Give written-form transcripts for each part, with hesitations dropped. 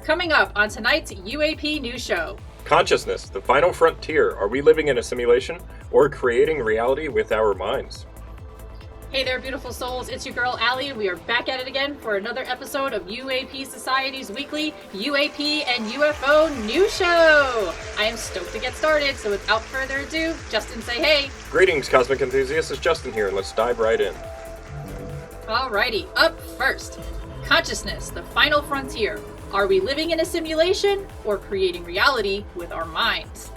Coming up on tonight's UAP News Show. Consciousness, the final frontier. Are we living in a simulation or creating reality with our minds? Hey there, beautiful souls. It's your girl, Allie, and we are back at it again for another episode of UAP Society's weekly UAP and UFO News Show. I am stoked to get started, so without further ado, Justin, say hey. Greetings, cosmic enthusiasts. It's Justin here, and let's dive right in. Alrighty, up first. Consciousness, the final frontier. Are we living in a simulation or creating reality with our minds?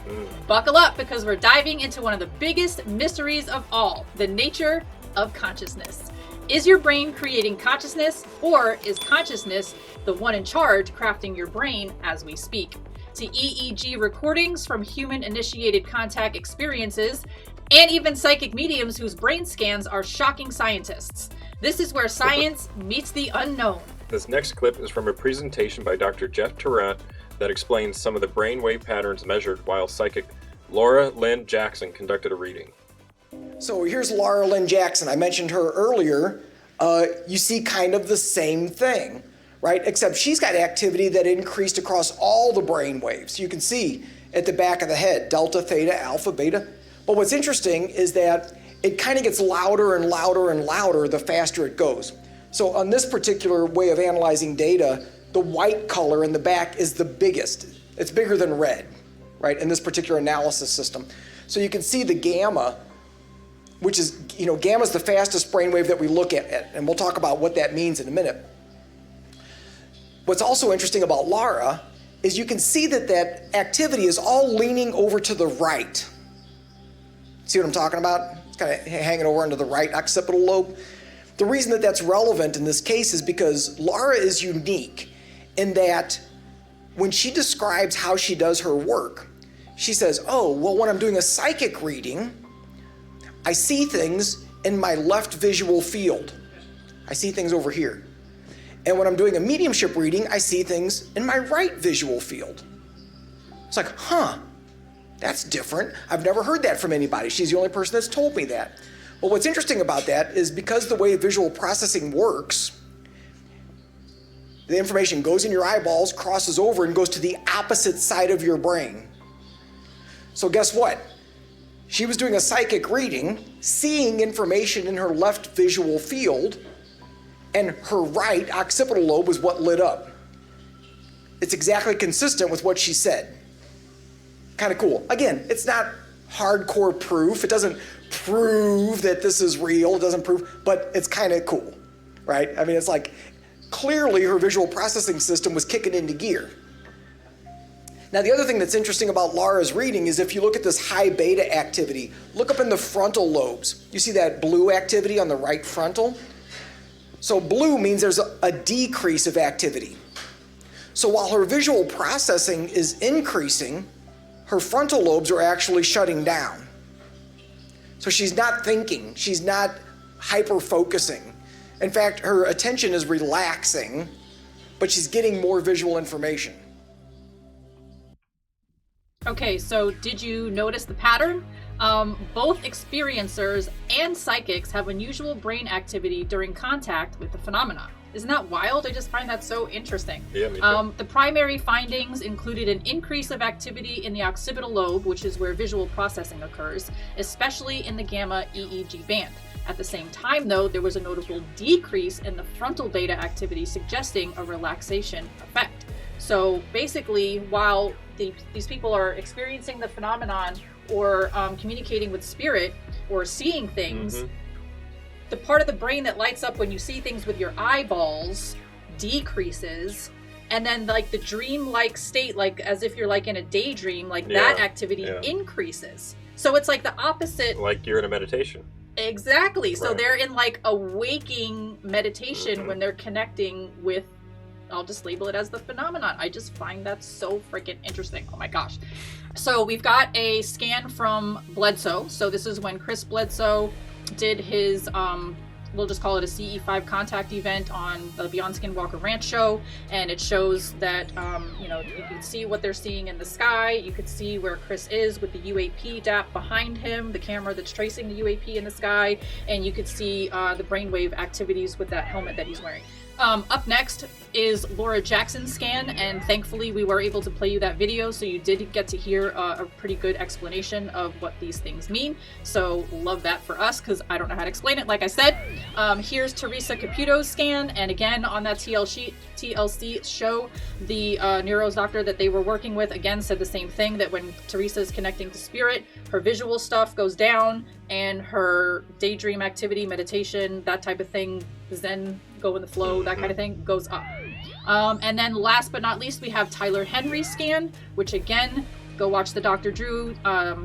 Buckle up, because we're diving into one of the biggest mysteries of all, the nature of consciousness. Is your brain creating consciousness, or is consciousness the one in charge crafting your brain as we speak? To EEG recordings from human-initiated contact experiences, and even psychic mediums whose brain scans are shocking scientists. This is where science meets the unknown. This next clip is from a presentation by Dr. Jeff Tarrant that explains some of the brainwave patterns measured while psychic Laura Lynn Jackson conducted a reading. So here's Laura Lynn Jackson. I mentioned her earlier. You see kind of the same thing, right? Except she's got activity that increased across all the brain waves. You can see at the back of the head, delta, theta, alpha, beta. But what's interesting is that it kind of gets louder and louder and louder the faster it goes. So on this particular way of analyzing data, the white color in the back is the biggest. It's bigger than red, right, in this particular analysis system. So you can see the gamma, which is, gamma is the fastest brainwave that we look at, and we'll talk about what that means in a minute. What's also interesting about Laura is you can see that that activity is all leaning over to the right. See what I'm talking about? It's kind of hanging over into the right occipital lobe. The reason that that's relevant in this case is because Laura is unique in that when she describes how she does her work, she says, when I'm doing a psychic reading, I see things in my left visual field. I see things over here. And when I'm doing a mediumship reading, I see things in my right visual field. It's like, that's different. I've never heard that from anybody. She's the only person that's told me that. But what's interesting about that is because the way visual processing works, the information goes in your eyeballs, crosses over, and goes to the opposite side of your brain. So guess what? She was doing a psychic reading, seeing information in her left visual field, and her right occipital lobe was what lit up. It's exactly consistent with what she said. Kind of cool. Again, it's not hardcore proof. It doesn't prove that this is real. It doesn't prove, but it's kind of cool, right? I mean, it's like clearly her visual processing system was kicking into gear. Now, the other thing that's interesting about Laura's reading is if you look at this high beta activity, look up in the frontal lobes. You see that blue activity on the right frontal? So blue means there's a decrease of activity. So while her visual processing is increasing, her frontal lobes are actually shutting down. So she's not thinking, she's not hyper-focusing. In fact, her attention is relaxing, but she's getting more visual information. Okay, so did you notice the pattern? Both experiencers and psychics have unusual brain activity during contact with the phenomena. Isn't that wild? I just find that so interesting. Yeah, me too. The primary findings included an increase of activity in the occipital lobe, which is where visual processing occurs, especially in the gamma EEG band. At the same time, though, there was a notable decrease in the frontal beta activity, suggesting a relaxation effect. So basically, while these people are experiencing the phenomenon or communicating with spirit or seeing things, the part of the brain that lights up when you see things with your eyeballs decreases, and then like the dream-like state, like as if you're like in a daydream, like that activity increases. So it's like the opposite. Like you're in a meditation. Exactly. Right. So they're in like a waking meditation when they're connecting with, I'll just label it as the phenomenon. I just find that so freaking interesting. Oh my gosh. So we've got a scan from Bledsoe. So this is when Chris Bledsoe did his, we'll just call it a CE5 contact event on the Beyond Skinwalker Ranch show. And it shows that, you can see what they're seeing in the sky. You could see where Chris is with the UAP DAP behind him, the camera that's tracing the UAP in the sky. And you could see the brainwave activities with that helmet that he's wearing. Up next, is Laura Jackson's scan, and thankfully we were able to play you that video, so you did get to hear a pretty good explanation of what these things mean. So love that for us, because I don't know how to explain it, like I said. Here's Teresa Caputo's scan, and again, on that TLC show, the neuro doctor that they were working with, again, said the same thing, that when Teresa is connecting to spirit, her visual stuff goes down, and her daydream activity, meditation, that type of thing, Zen, go in the flow, that kind of thing, goes up. And then last but not least, we have Tyler Henry's scan, which again, go watch the Dr. Drew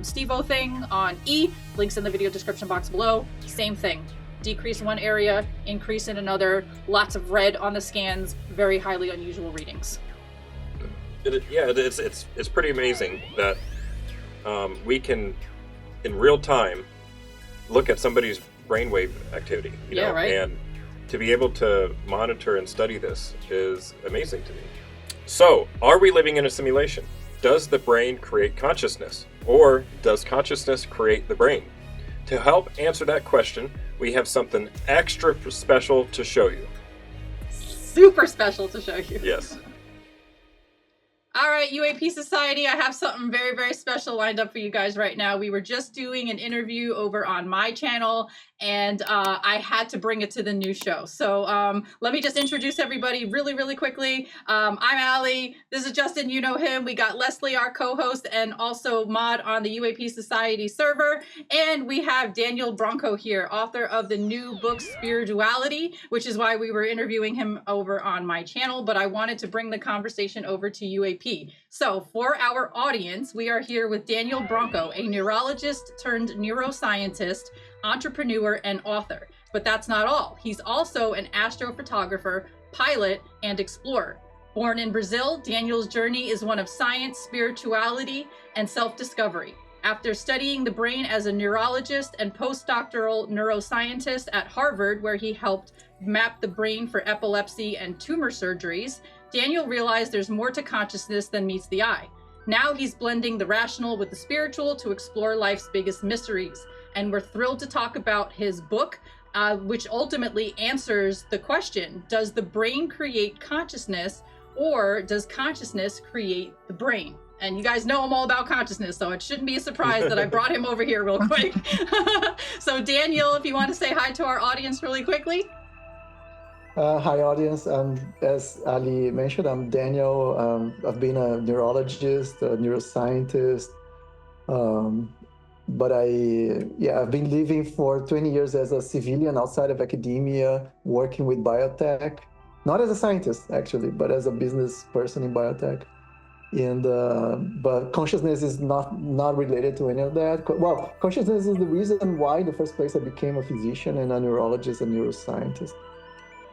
Steve-O thing on E, links in the video description box below. Same thing, decrease one area, increase in another, lots of red on the scans, very highly unusual readings. It's pretty amazing that we can, in real time, look at somebody's brainwave activity, you know, right? And to be able to monitor and study this is amazing to me. So, are we living in a simulation? Does the brain create consciousness? Or does consciousness create the brain? To help answer that question, we have something extra special to show you. Super special to show you. Yes. All right, UAP Society, I have something very, very special lined up for you guys right now. We were just doing an interview over on my channel, and I had to bring it to the new show. So let me just introduce everybody really, really quickly. I'm Allie. This is Justin. You know him. We got Leslie, our co-host, and also mod on the UAP Society server. And we have Daniel Bronco here, author of the new book, Spirituality, which is why we were interviewing him over on my channel. But I wanted to bring the conversation over to UAP. So for our audience, we are here with Daniel Bronco, a neurologist turned neuroscientist, entrepreneur, and author. But that's not all. He's also an astrophotographer, pilot, and explorer. Born in Brazil, Daniel's journey is one of science, spirituality, and self-discovery. After studying the brain as a neurologist and postdoctoral neuroscientist at Harvard, where he helped map the brain for epilepsy and tumor surgeries, Daniel realized there's more to consciousness than meets the eye. Now he's blending the rational with the spiritual to explore life's biggest mysteries. And we're thrilled to talk about his book, which ultimately answers the question, does the brain create consciousness, or does consciousness create the brain? And you guys know I'm all about consciousness, so it shouldn't be a surprise that I brought him over here real quick. So Daniel, if you want to say hi to our audience really quickly. Hi, audience. As Ali mentioned, I'm Daniel. I've been a neurologist, a neuroscientist, but I've been living for 20 years as a civilian outside of academia, working with biotech, not as a scientist actually, but as a business person in biotech. And but consciousness is not related to any of that. Well, consciousness is the reason why in the first place I became a physician and a neurologist and neuroscientist.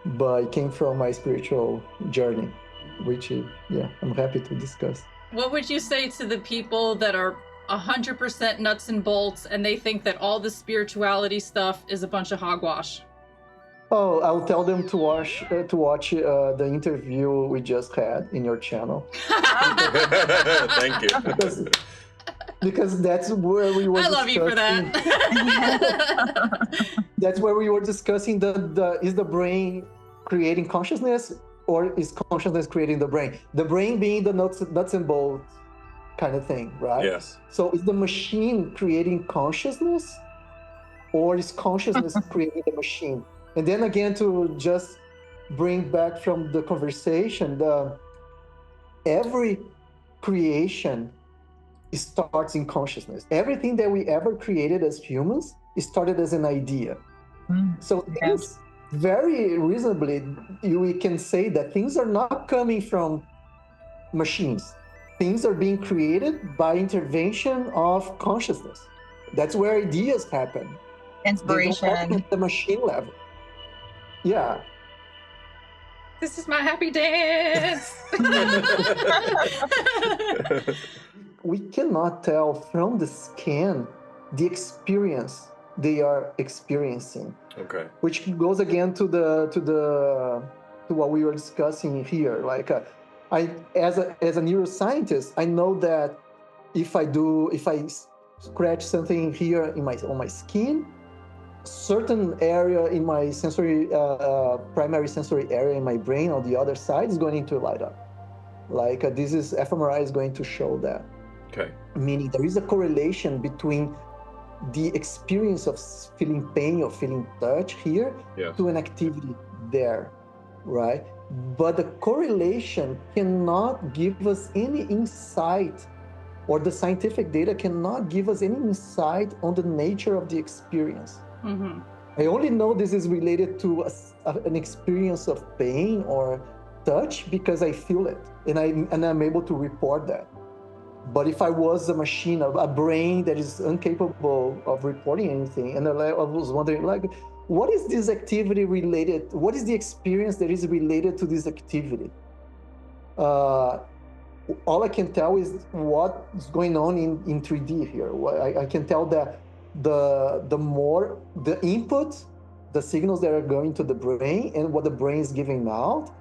But it came from my spiritual journey, which, I'm happy to discuss. What would you say to the people that are 100% nuts and bolts and they think that all the spirituality stuff is a bunch of hogwash? Oh, I'll tell them to watch the interview we just had in your channel. Thank you. Because that's where we were. I love you for that. That's where we were discussing is the brain creating consciousness, or is consciousness creating the brain? The brain being the nuts and bolts kind of thing, right? Yes. So is the machine creating consciousness, or is consciousness creating the machine? And then again, to just bring back from the conversation, every creation starts in consciousness. Everything that we ever created as humans started as an idea. So things, very reasonably, we can say that things are not coming from machines. Things are being created by intervention of consciousness. That's where ideas happen. Inspiration. They don't happen at the machine level. Yeah. This is my happy dance. We cannot tell from the scan the experience they are experiencing. Okay. Which goes again to what we were discussing here. Like, I as a neuroscientist, I know that if I scratch something here on my skin, certain area in my sensory, primary sensory area in my brain on the other side is going to light up. Like this is fMRI is going to show that. Okay. Meaning there is a correlation between the experience of feeling pain or feeling touch here to an activity there, right? But the correlation cannot give us any insight, or the scientific data cannot give us any insight on the nature of the experience. Mm-hmm. I only know this is related to an experience of pain or touch because I feel it, and I'm able to report that. But if I was a machine, a brain that is incapable of reporting anything, and I was wondering, like, what is this activity related? What is the experience that is related to this activity? All I can tell is what's going on in 3D here. I can tell that the more the input, the signals that are going to the brain and what the brain is giving out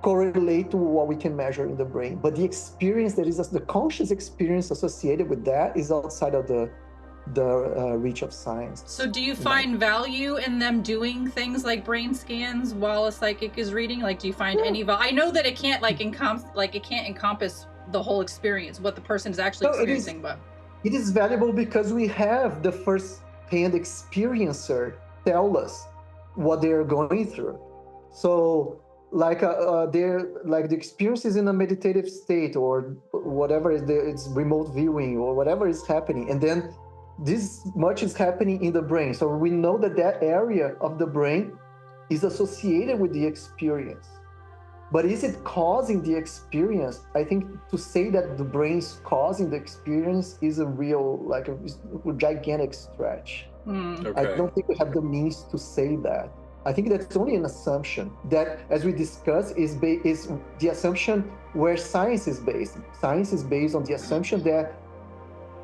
correlate to what we can measure in the brain. But the experience that is the conscious experience associated with that is outside of the reach of science. So do you find value in them doing things like brain scans while a psychic is reading? Like, do you find any value? I know that it can't it can't encompass the whole experience, what the person is actually experiencing, but it is valuable because we have the first-hand experiencer tell us what they're going through. So they're like the experience is in a meditative state or whatever it's remote viewing or whatever is happening, and then this much is happening in the brain. So we know that area of the brain is associated with the experience. But is it causing the experience? I think to say that the brain is causing the experience is a real, a gigantic stretch. Okay. I don't think we have the means to say that. I think that's only an assumption that, as we discussed, is the assumption where science is based. Science is based on the assumption that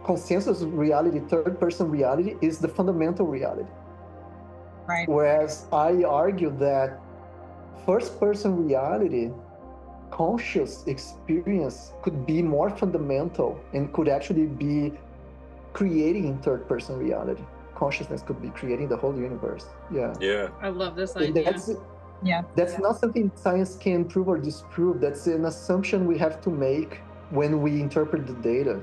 consensus reality, third-person reality, is the fundamental reality. Right. Whereas I argue that first-person reality, conscious experience, could be more fundamental and could actually be creating in third-person reality. Consciousness could be creating the whole universe. Yeah. I love this And idea. that's not something science can prove or disprove. That's an assumption we have to make when we interpret the data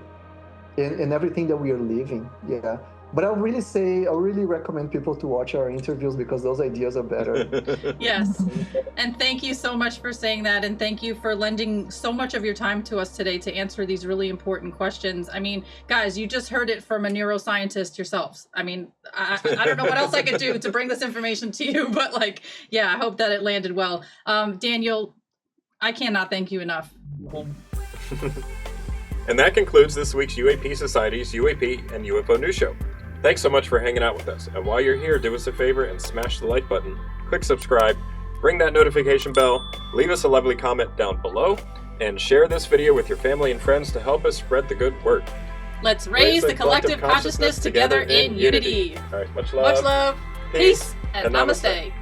and everything that we are living. Yeah. But I really recommend people to watch our interviews because those ideas are better. Yes. And thank you so much for saying that. And thank you for lending so much of your time to us today to answer these really important questions. I mean, guys, you just heard it from a neuroscientist yourselves. I mean, I don't know what else I could do to bring this information to you, but I hope that it landed well. Daniel, I cannot thank you enough. And that concludes this week's UAP Society's UAP and UFO News Show. Thanks so much for hanging out with us. And while you're here, do us a favor and smash the like button, click subscribe, ring that notification bell, leave us a lovely comment down below, and share this video with your family and friends to help us spread the good word. Let's raise the collective consciousness together in unity. All right, much love. Peace, and namaste.